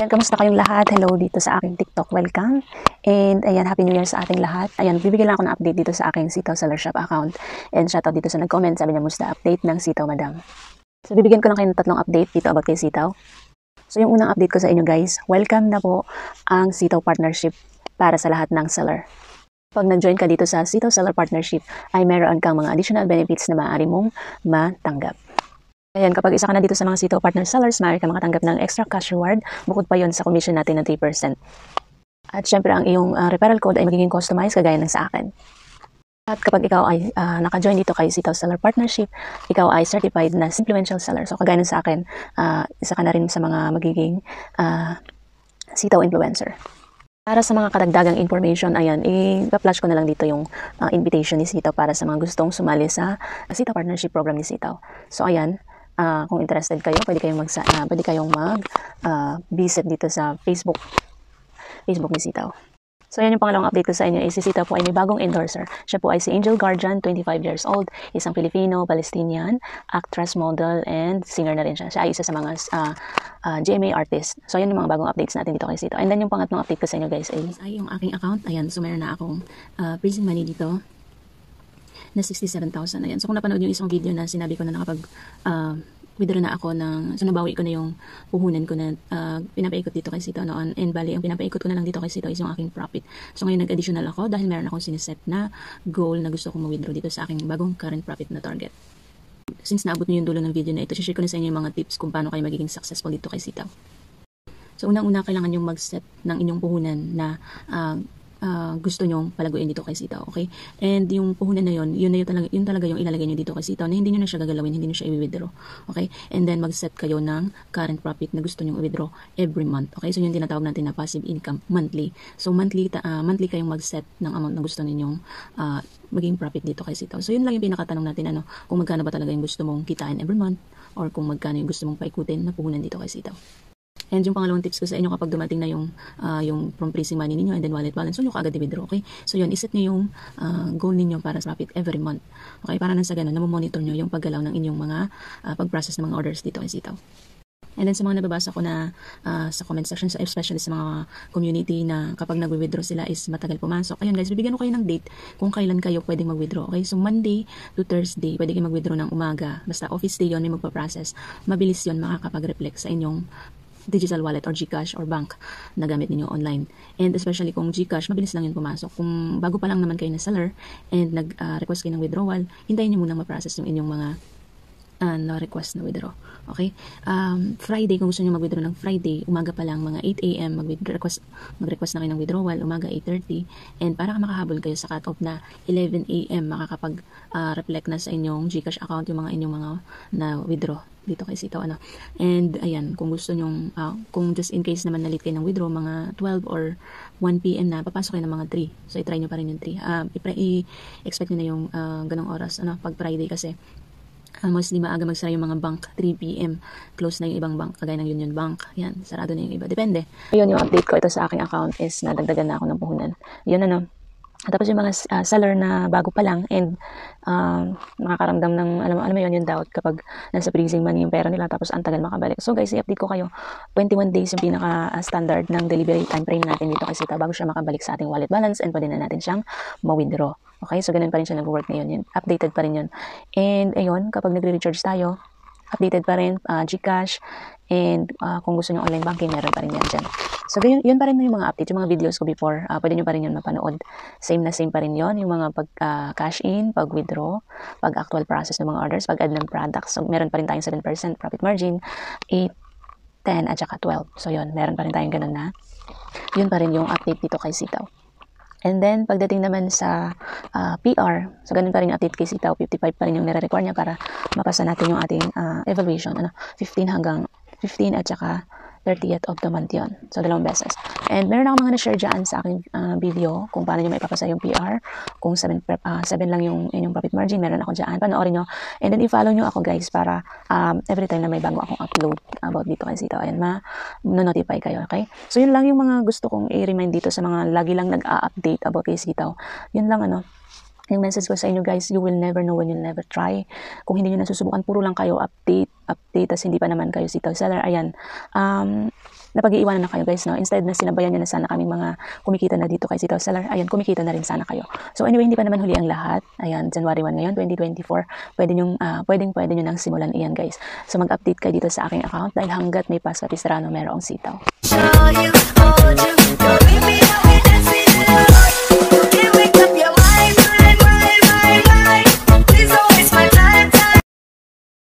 Ayan, kamusta kayong lahat? Hello dito sa aking TikTok. Welcome. And ayan, Happy New Year sa ating lahat. Ayan, bibigyan lang ako ng update dito sa aking Sitaw Seller Shop account. And shoutout dito sa nag-comment. Sabi niya, musta update ng Sitaw, madam. So, bibigyan ko lang kayo ng tatlong update dito about kay Sitaw. So, yung unang update ko sa inyo guys, welcome na po ang Sitaw Partnership para sa lahat ng seller. Pag nag-join ka dito sa Sitaw Seller Partnership, ay meron kang mga additional benefits na maaari mong matanggap. Ayan, kapag isa ka na dito sa mga Sitaw Partner Sellers, maaari ka makatanggap ng extra cash reward, bukod pa yon sa commission natin ng 3%. At syempre, ang iyong referral code ay magiging customized kagaya ng sa akin. At kapag ikaw ay naka-join dito kay Sitaw Seller Partnership, ikaw ay certified na influential seller. So kagaya ng sa akin, isa ka na rin sa mga magiging Sitaw influencer. Para sa mga kadagdagang information, ayan, i-flash ko na lang dito yung invitation ni Sitaw para sa mga gustong sumali sa Sitaw Partnership Program ni Sitaw. So ayan, kung interested kayo, pwede kayong mag-visit dito sa Facebook ni Sitaw. So yan yung pangalawang update ko sa inyo, si Sitaw po ay may bagong endorser. Siya po ay si Angel Guardian, 25 years old, isang Filipino, Palestinian, actress, model, and singer na rin siya. Siya ay isa sa mga GMA artist. So yan yung mga bagong updates natin dito kay Sitaw. And then yung pangatlong update ko sa inyo guys ay yung aking account. Ayan, so meron na akong prison money dito na 67,000. Ayan. So kung napanood yung isang video na sinabi ko na withdraw na ako so nabawi ko na yung puhunan ko na pinapaikot dito kay Sitaw noon. And bali, ang pinapaikot ko na lang dito kay Sitaw is yung aking profit. So ngayon nag-additional ako dahil meron akong siniset na goal na gusto kong ma-withdraw dito sa aking bagong current profit na target. Since naabot niyo yung dulo ng video na ito, share ko na sa inyo yung mga tips kung paano kayo magiging successful dito kay Sitaw. So unang-una kailangan yung mag-set ng inyong puhunan na gusto nyong palaguin dito kay Sitaw, okay? And yung puhunan na yun talaga yung ilalagay nyo dito kay Sitaw na hindi nyo na siya gagalawin, hindi nyo siya i-withdraw, okay? And then mag-set kayo ng current profit na gusto nyong i-withdraw every month, okay? So yung tinatawag natin na passive income monthly. So monthly kayong mag-set ng amount na gusto ninyong maging profit dito kay Sitaw. So yun lang yung pinakatanong natin, kung magkano ba talaga yung gusto mong kitain every month or kung magkano yung gusto mong paikutin na puhunan dito kay Sitaw. And yung pangalawang tips ko sa inyo kapag dumating na yung from pricing money ninyo and then wallet balance, so nyo kaagad i-withdraw, okay? So yun, iset nyo yung goal ninyo para sa profit every month. Okay, para nang sa ganun, namomonitor nyo yung paggalaw ng inyong mga pag-process ng mga orders dito kay Sitaw. And then sa mga nababasa ko na sa comment section, especially sa mga community na kapag nag-withdraw sila is matagal pumasok. Ayun guys, bibigyan ko kayo ng date kung kailan kayo pwedeng mag-withdraw. Okay, so Monday to Thursday, pwede kayo mag-withdraw ng umaga. Basta office day yun, may magpa-process. Mabilis yun makakapag-reflect sa inyong digital wallet or GCash or bank na gamit niyo online. And especially kung GCash, mabilis lang yun pumasok. Kung bago pa lang naman kayo na seller and nag-request kayo ng withdrawal, hintayin niyo munang ma-process yung inyong mga na-request na withdraw. Okay? Friday, kung gusto niyo mag-withdraw ng Friday, umaga pa lang, mga 8 AM, mag-request na kayo ng withdrawal, umaga 8:30, and para makahabol kayo sa cut-off na 11 AM, makakapag-reflect na sa inyong GCash account yung mga inyong mga na-withdraw dito kay Sitaw. And ayan, kung gusto nyong, kung just in case naman nalit kayo ng withdraw, mga 12 or 1 PM na, papasok kayo ng mga 3. So, i-try nyo pa rin yung 3. I-expect nyo na yung ganong oras, pag Friday kasi, mostly maaga magsara yung mga bank, 3 PM. Close na yung ibang bank, kagaya ng Union Bank. Yan, sarado na yung iba. Depende. Ayun, yung update ko ito sa aking account is nadagdagan na ako ng puhunan. Yun Tapos yung mga seller na bago pa lang and nakakaramdam ng, alam mo yun, yung doubt kapag nasa freezing money yung pera nila tapos ang tagal makabalik. So guys, i-update ko kayo. 21 days yung pinaka-standard ng delivery time frame natin dito kasi bago siya makabalik sa ating wallet balance and pwede na natin siyang ma-withdraw. Okay, so ganun pa rin siya nag-work ngayon. Yun. Updated pa rin yun. And ayun, kapag nagre-recharge tayo, updated pa rin, GCash, and kung gusto nyo online banking, meron pa rin yan dyan. So yun pa rin yung mga update, yung mga videos ko before, pwede nyo pa rin yun mapanood. Same pa rin yun, yung mga pag-cash in, pag-withdraw, pag-actual process ng mga orders, pag-add ng products. So meron pa rin tayong 7% profit margin, 8, 10, at saka 12. So yun, meron pa rin tayong ganun na. Yun pa rin yung update dito kay Sitaw. And then, pagdating naman sa PR, so ganun pa rin yung update kay Sitaw, 55 pa rin yung nire-require niya para mapasa natin yung ating evaluation. 15 at saka 30th of the month yun. So, 2 beses. And meron ako mga na-share dyan sa aking video kung paano nyo maipapasa yung PR. Kung 7 lang yung inyong profit margin, meron ako dyan. Panoorin nyo. And then, i-follow nyo ako guys para every time na may bago akong upload about dito kay Sitaw, ayan, ma-notify kayo, okay? So, yun lang yung mga gusto kong i-remind dito sa mga lagi lang nag-a-update about kay Sitaw. Yun lang, yung message ko sa inyo guys, you will never know when you'll never try. Kung hindi nyo nasusubukan, puro lang kayo update, tas hindi pa naman kayo Sitaw seller. Ayan, napag-iiwanan na kayo guys, no? Instead na sinabayan niyo na sana kaming mga kumikita na dito kay Sitaw Seller, ayan, kumikita na rin sana kayo. So anyway, hindi pa naman huli ang lahat. Ayan, January 1 ngayon, 2024. Pwede nyo nang simulan iyan guys. So mag-update kayo dito sa aking account dahil hanggat may Pasko at Estrano, merong sitaw.